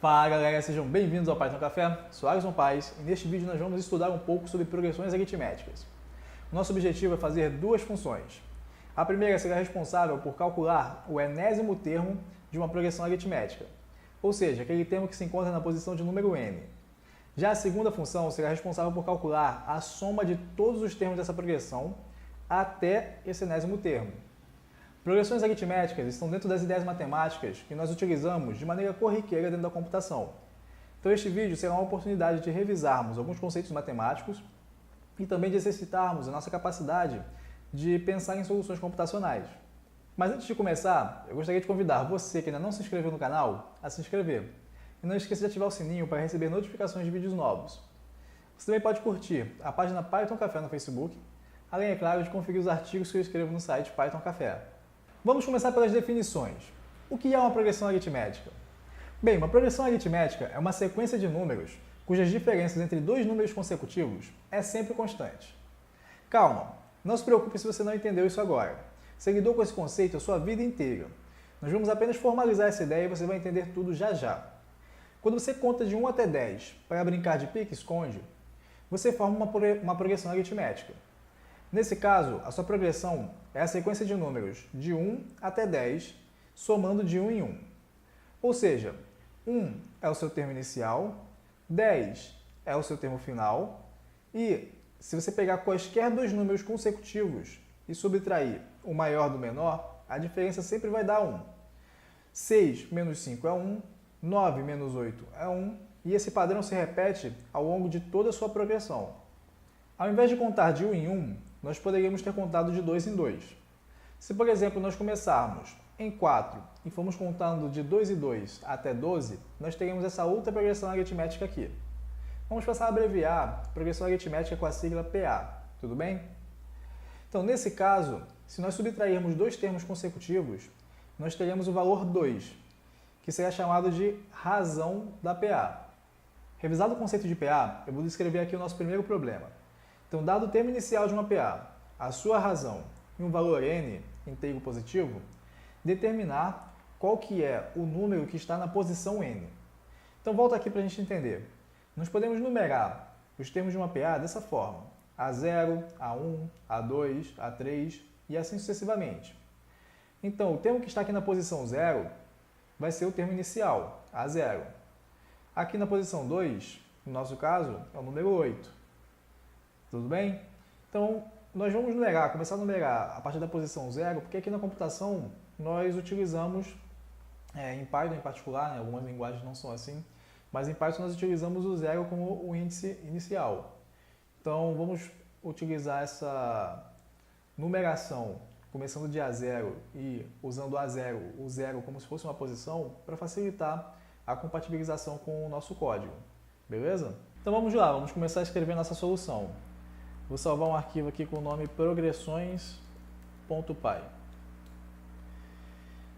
Fala galera, sejam bem-vindos ao Python Café, sou Alisson Paes e neste vídeo nós vamos estudar um pouco sobre progressões aritméticas. O nosso objetivo é fazer duas funções. A primeira será responsável por calcular o enésimo termo de uma progressão aritmética, ou seja, aquele termo que se encontra na posição de número n. Já a segunda função será responsável por calcular a soma de todos os termos dessa progressão até esse enésimo termo. Progressões aritméticas estão dentro das ideias matemáticas que nós utilizamos de maneira corriqueira dentro da computação. Então este vídeo será uma oportunidade de revisarmos alguns conceitos matemáticos e também de exercitarmos a nossa capacidade de pensar em soluções computacionais. Mas antes de começar, eu gostaria de convidar você que ainda não se inscreveu no canal a se inscrever. E não esqueça de ativar o sininho para receber notificações de vídeos novos. Você também pode curtir a página Python Café no Facebook, além, é claro, de conferir os artigos que eu escrevo no site Python Café. Vamos começar pelas definições. O que é uma progressão aritmética? Bem, uma progressão aritmética é uma sequência de números cujas diferenças entre dois números consecutivos é sempre constante. Calma, não se preocupe se você não entendeu isso agora. Você lidou com esse conceito a sua vida inteira. Nós vamos apenas formalizar essa ideia e você vai entender tudo já já. Quando você conta de 1 até 10 para brincar de pique-esconde, você forma uma progressão aritmética. Nesse caso, a sua progressão é a sequência de números de 1 até 10, somando de 1 em 1. Ou seja, 1 é o seu termo inicial, 10 é o seu termo final, e se você pegar quaisquer dois números consecutivos e subtrair o maior do menor, a diferença sempre vai dar 1. 6 menos 5 é 1, 9 menos 8 é 1, e esse padrão se repete ao longo de toda a sua progressão. Ao invés de contar de 1 em 1, nós poderíamos ter contado de 2 em 2. Se, por exemplo, nós começarmos em 4 e formos contando de 2 em 2 até 12, nós teríamos essa outra progressão aritmética aqui. Vamos passar a abreviar a progressão aritmética com a sigla PA, tudo bem? Então, nesse caso, se nós subtrairmos dois termos consecutivos, nós teremos o valor 2, que será chamado de razão da PA. Revisado o conceito de PA, eu vou descrever aqui o nosso primeiro problema. Então, dado o termo inicial de uma PA, a sua razão e um valor n, inteiro positivo, determinar qual que é o número que está na posição n. Então, volta aqui para a gente entender. Nós podemos numerar os termos de uma PA dessa forma: A0, A1, A2, A3 e assim sucessivamente. Então, o termo que está aqui na posição 0 vai ser o termo inicial, A0. Aqui na posição 2, no nosso caso, é o número 8. Tudo bem? Então, nós vamos começar a numerar a partir da posição 0, porque aqui na computação nós utilizamos, em Python em particular, algumas linguagens não são assim, mas em Python nós utilizamos o 0 como o índice inicial. Então, vamos utilizar essa numeração, começando de A0 e usando A0, o 0 como se fosse uma posição, para facilitar a compatibilização com o nosso código. Beleza? Então vamos lá, vamos começar a escrever nossa solução. Vou salvar um arquivo aqui com o nome progressões.py.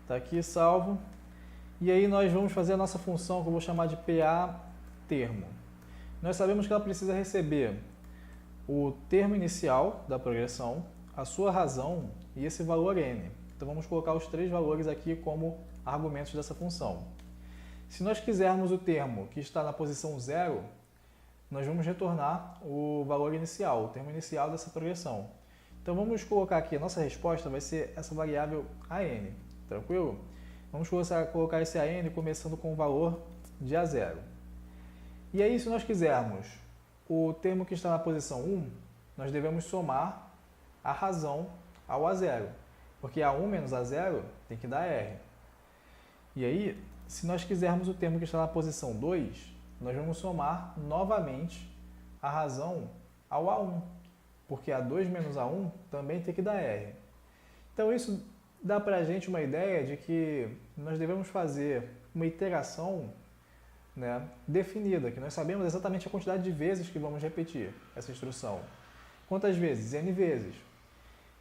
Está aqui salvo. E aí nós vamos fazer a nossa função que eu vou chamar de PA termo. Nós sabemos que ela precisa receber o termo inicial da progressão, a sua razão e esse valor n. Então vamos colocar os três valores aqui como argumentos dessa função. Se nós quisermos o termo que está na posição 0, nós vamos retornar o valor inicial, o termo inicial dessa progressão. Então vamos colocar aqui, a nossa resposta vai ser essa variável AN, tranquilo? Vamos colocar esse AN começando com o valor de A0. E aí, se nós quisermos o termo que está na posição 1, nós devemos somar a razão ao A0, porque A1 menos A0 tem que dar R. E aí, se nós quisermos o termo que está na posição 2, nós vamos somar novamente a razão ao A1, porque A2 menos A1 também tem que dar R. Então isso dá para a gente uma ideia de que nós devemos fazer uma iteração, definida, que nós sabemos exatamente a quantidade de vezes que vamos repetir essa instrução. Quantas vezes? N vezes.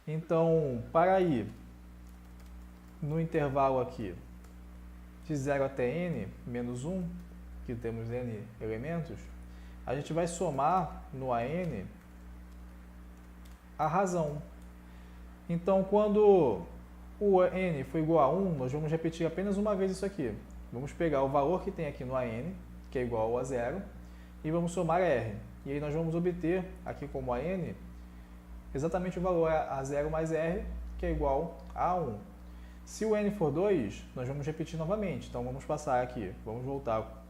Então, para ir no intervalo aqui de 0 até n menos 1, que temos n elementos, a gente vai somar no AN a razão. Então, quando o n for igual a 1, nós vamos repetir apenas uma vez isso aqui. vamos pegar o valor que tem aqui no AN, que é igual a 0, e vamos somar a R. E aí nós vamos obter, aqui como AN, exatamente o valor A0 mais R, que é igual a 1. Se o N for 2, nós vamos repetir novamente. Então vamos passar aqui, vamos voltar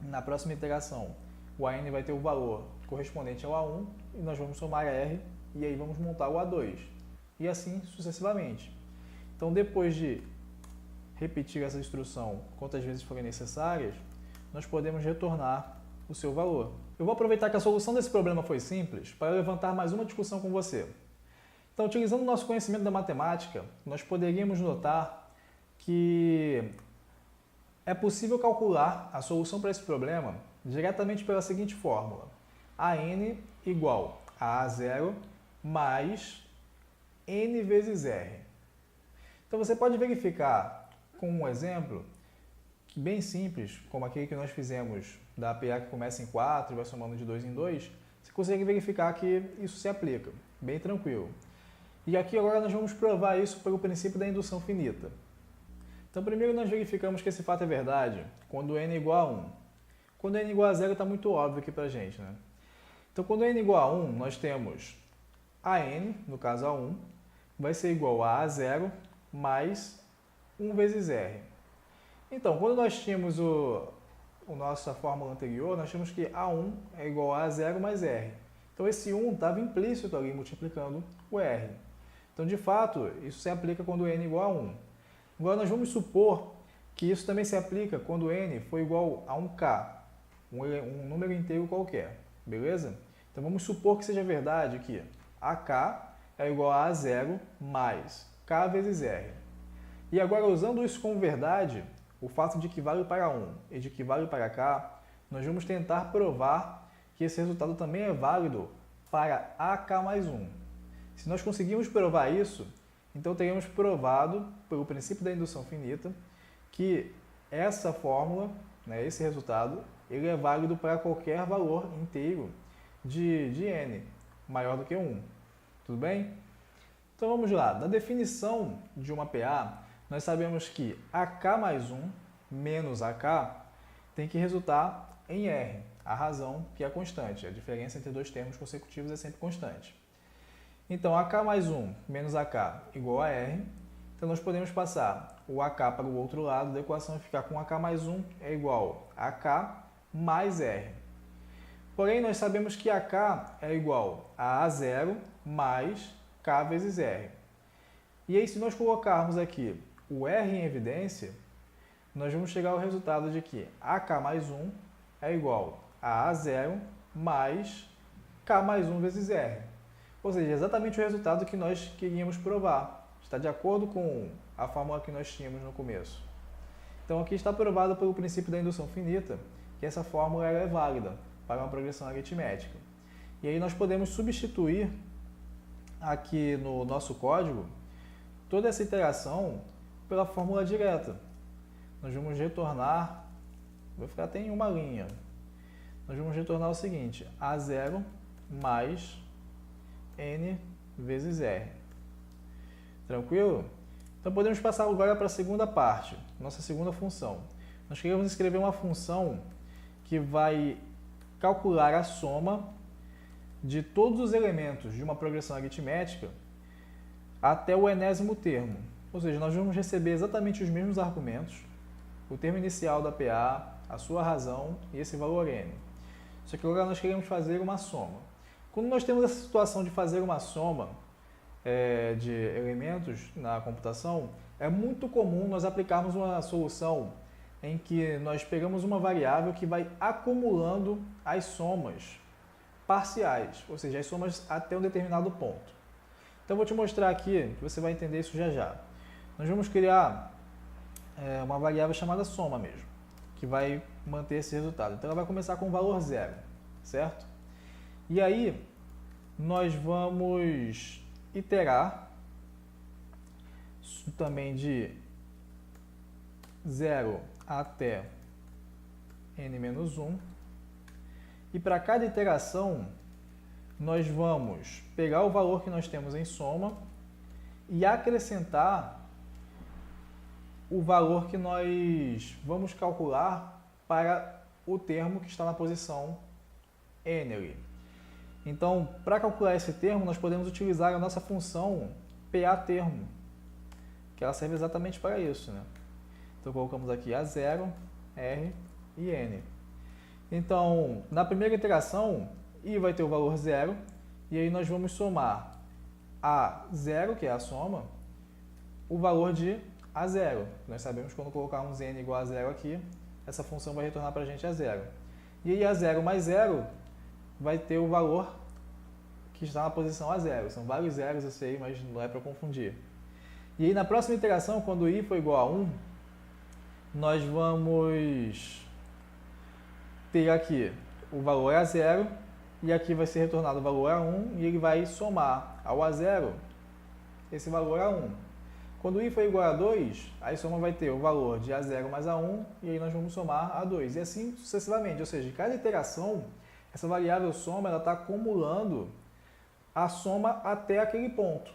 na próxima iteração. O AN vai ter o valor correspondente ao A1 e nós vamos somar a R e aí vamos montar o A2. E assim sucessivamente. Então depois de repetir essa instrução quantas vezes forem necessárias, nós podemos retornar o seu valor. Eu vou aproveitar que a solução desse problema foi simples para levantar mais uma discussão com você. Então, utilizando o nosso conhecimento da matemática, nós poderíamos notar que é possível calcular a solução para esse problema diretamente pela seguinte fórmula: AN igual a A0 mais N vezes R. Então, você pode verificar com um exemplo bem simples, como aquele que nós fizemos da PA que começa em 4 e vai somando de 2 em 2, você consegue verificar que isso se aplica, bem tranquilo. E aqui agora nós vamos provar isso pelo princípio da indução finita. Então primeiro nós verificamos que esse fato é verdade quando n é igual a 1. Quando n é igual a 0 está muito óbvio aqui para a gente, né? Então quando n é igual a 1, nós temos AN, no caso A1, vai ser igual a A0 mais 1 vezes R. Então, quando nós tínhamos a nossa fórmula anterior, nós tínhamos que A1 é igual a A0 mais R. Então, esse 1 estava implícito ali, multiplicando o R. Então, de fato, isso se aplica quando n é igual a 1. Agora, nós vamos supor que isso também se aplica quando n for igual a 1k, um número inteiro qualquer, beleza? Então, vamos supor que seja verdade que AK é igual a A0 mais k vezes R. E agora, usando isso como verdade, o fato de que vale para 1 e de que vale para k, nós vamos tentar provar que esse resultado também é válido para AK mais 1. Se nós conseguirmos provar isso, então teremos provado, pelo princípio da indução finita, que essa fórmula, né, esse resultado, ele é válido para qualquer valor inteiro de n, maior do que 1. Tudo bem? Então vamos lá. Da definição de uma PA, nós sabemos que AK mais 1 menos AK tem que resultar em R, a razão que é constante. A diferença entre dois termos consecutivos é sempre constante. Então, AK mais 1 menos AK igual a R. Então, nós podemos passar o AK para o outro lado da equação e ficar com AK mais 1 é igual a AK mais R. Porém, nós sabemos que AK é igual a A0 mais K vezes R. E aí, se nós colocarmos aqui o R em evidência, nós vamos chegar ao resultado de que AK mais 1 é igual a A0 mais K mais 1 vezes R. Ou seja, exatamente o resultado que nós queríamos provar. Está de acordo com a fórmula que nós tínhamos no começo. Então, aqui está provado pelo princípio da indução finita que essa fórmula é válida para uma progressão aritmética. E aí nós podemos substituir aqui no nosso código toda essa iteração pela fórmula direta. Nós vamos retornar, vou ficar até em uma linha, nós vamos retornar o seguinte: A0 mais N vezes R. Tranquilo? Então podemos passar agora para a segunda parte, nossa segunda função. Nós queremos escrever uma função que vai calcular a soma de todos os elementos de uma progressão aritmética até o enésimo termo. Ou seja, nós vamos receber exatamente os mesmos argumentos, o termo inicial da PA, a sua razão e esse valor n. Só que agora nós queremos fazer uma soma. Quando nós temos essa situação de fazer uma soma de elementos na computação, é muito comum nós aplicarmos uma solução em que nós pegamos uma variável que vai acumulando as somas parciais, ou seja, as somas até um determinado ponto. Então, eu vou te mostrar aqui, que você vai entender isso já já. Nós vamos criar uma variável chamada soma mesmo, que vai manter esse resultado. Então, ela vai começar com o valor 0, certo? E aí, nós vamos iterar também de 0 até n-1. E para cada iteração, nós vamos pegar o valor que nós temos em soma e acrescentar o valor que nós vamos calcular para o termo que está na posição n ali. Então, para calcular esse termo, nós podemos utilizar a nossa função PA termo, que ela serve exatamente para isso, né? Então, colocamos aqui A0, R e N. Então, na primeira iteração, I vai ter o valor 0, e aí nós vamos somar A0, que é a soma, o valor de A0. Nós sabemos que quando colocarmos N igual a 0 aqui, essa função vai retornar para a gente a 0. E aí A0 mais 0 vai ter o valor que está na posição A0. São vários zeros, eu sei, mas não é para confundir. E aí na próxima iteração, quando I for igual a 1, nós vamos ter aqui o valor A0, e aqui vai ser retornado o valor A1, e ele vai somar ao A0 esse valor A1. Quando I for igual a 2, a soma vai ter o valor de A0 mais A1, e aí nós vamos somar A2, e assim sucessivamente. Ou seja, em cada iteração, essa variável soma está acumulando a soma até aquele ponto.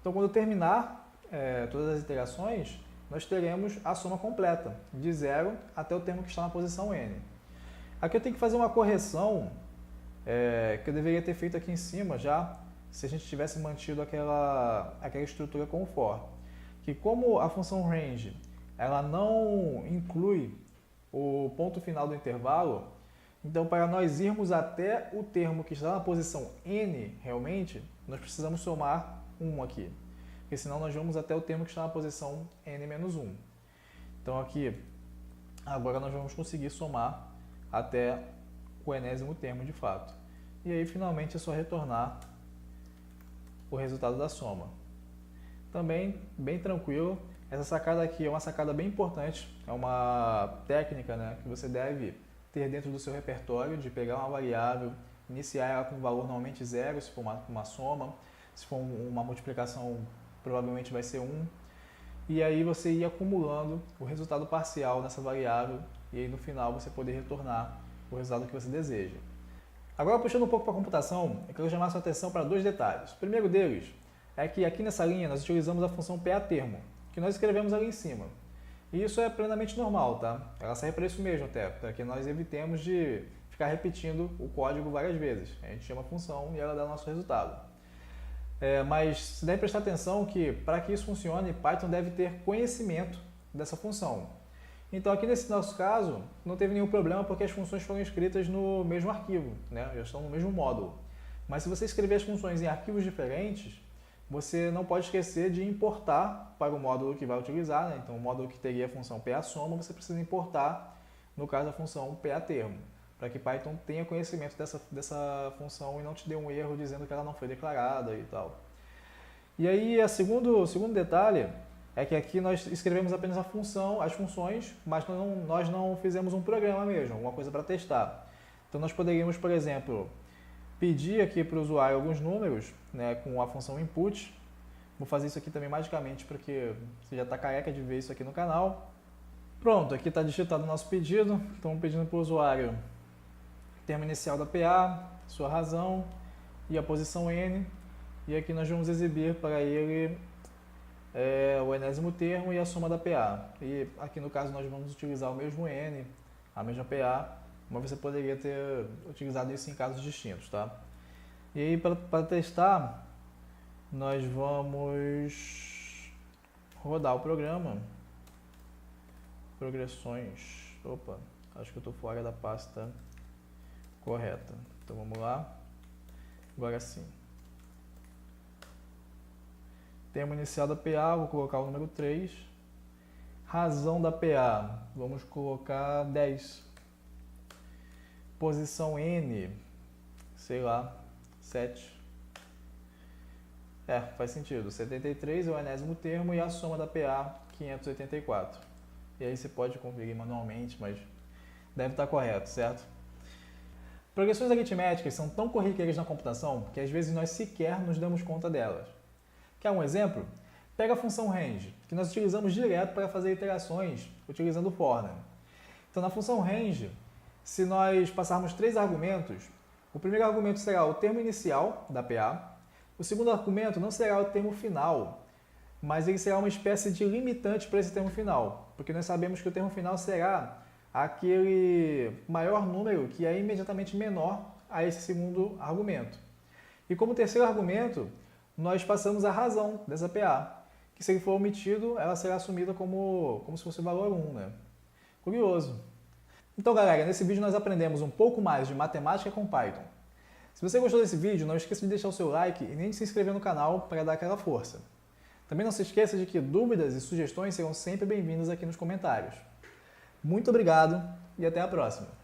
Então, quando terminar todas as iterações, nós teremos a soma completa, de 0 até o termo que está na posição n. Aqui eu tenho que fazer uma correção que eu deveria ter feito aqui em cima já, se a gente tivesse mantido aquela estrutura com o for. Que como a função range ela não inclui o ponto final do intervalo, então para nós irmos até o termo que está na posição n realmente, nós precisamos somar 1 aqui. Porque senão nós vamos até o termo que está na posição n-1. Então aqui, agora nós vamos conseguir somar até o enésimo termo de fato. E aí finalmente é só retornar o resultado da soma. Também bem tranquilo. Essa sacada aqui é uma sacada bem importante, é uma técnica, né, que você deve ter dentro do seu repertório, de pegar uma variável, iniciar ela com um valor normalmente 0, se for uma soma, se for uma multiplicação provavelmente vai ser 1, e aí você ir acumulando o resultado parcial nessa variável, e aí no final você poder retornar o resultado que você deseja. Agora, puxando um pouco para a computação, eu quero chamar a sua atenção para dois detalhes. O primeiro deles é que aqui nessa linha nós utilizamos a função PA termo, que nós escrevemos ali em cima. E isso é plenamente normal, tá? Ela serve para isso mesmo até, para que nós evitemos de ficar repetindo o código várias vezes. A gente chama a função e ela dá o nosso resultado. Mas você deve prestar atenção que para que isso funcione, Python deve ter conhecimento dessa função. Então aqui nesse nosso caso, não teve nenhum problema porque as funções foram escritas no mesmo arquivo, né? Já estão no mesmo módulo. Mas se você escrever as funções em arquivos diferentes, você não pode esquecer de importar para o módulo que vai utilizar, né? Então o módulo que teria a função PA-soma, você precisa importar, no caso, a função PA-termo, para que Python tenha conhecimento dessa função e não te dê um erro dizendo que ela não foi declarada e tal. E aí, o segundo detalhe é que aqui nós escrevemos apenas a função, as funções, mas nós não fizemos um programa mesmo, alguma coisa para testar. Então nós poderíamos, por exemplo, pedir aqui para o usuário alguns números, né, com a função input. Vou fazer isso aqui também magicamente porque você já está careca de ver isso aqui no canal. Pronto, aqui está digitado o nosso pedido. Estamos pedindo para o usuário termo inicial da PA, sua razão e a posição n. E aqui nós vamos exibir para ele o enésimo termo e a soma da PA. E aqui no caso nós vamos utilizar o mesmo n, a mesma PA, mas você poderia ter utilizado isso em casos distintos, tá? E aí para testar, nós vamos rodar o programa. Progressões. Opa, acho que eu estou fora da pasta correta. Então vamos lá. Agora sim. Termo inicial da PA, vou colocar o número 3. Razão da PA, vamos colocar 10. Posição N, sei lá, 7. Faz sentido. 73 é o enésimo termo e a soma da PA, 584. E aí você pode conferir manualmente, mas deve estar correto, certo? Progressões aritméticas são tão corriqueiras na computação que às vezes nós sequer nos damos conta delas. Quer um exemplo? Pega a função range, que nós utilizamos direto para fazer iterações utilizando o for, né? Então na função range, se nós passarmos 3 argumentos, o primeiro argumento será o termo inicial da PA, o segundo argumento não será o termo final, mas ele será uma espécie de limitante para esse termo final, porque nós sabemos que o termo final será aquele maior número que é imediatamente menor a esse segundo argumento. E como terceiro argumento, nós passamos a razão dessa PA, que se ele for omitido, ela será assumida como se fosse o valor 1, né? Curioso. Então, galera, nesse vídeo nós aprendemos um pouco mais de matemática com Python. Se você gostou desse vídeo, não esqueça de deixar o seu like e nem de se inscrever no canal para dar aquela força. Também não se esqueça de que dúvidas e sugestões serão sempre bem-vindas aqui nos comentários. Muito obrigado e até a próxima!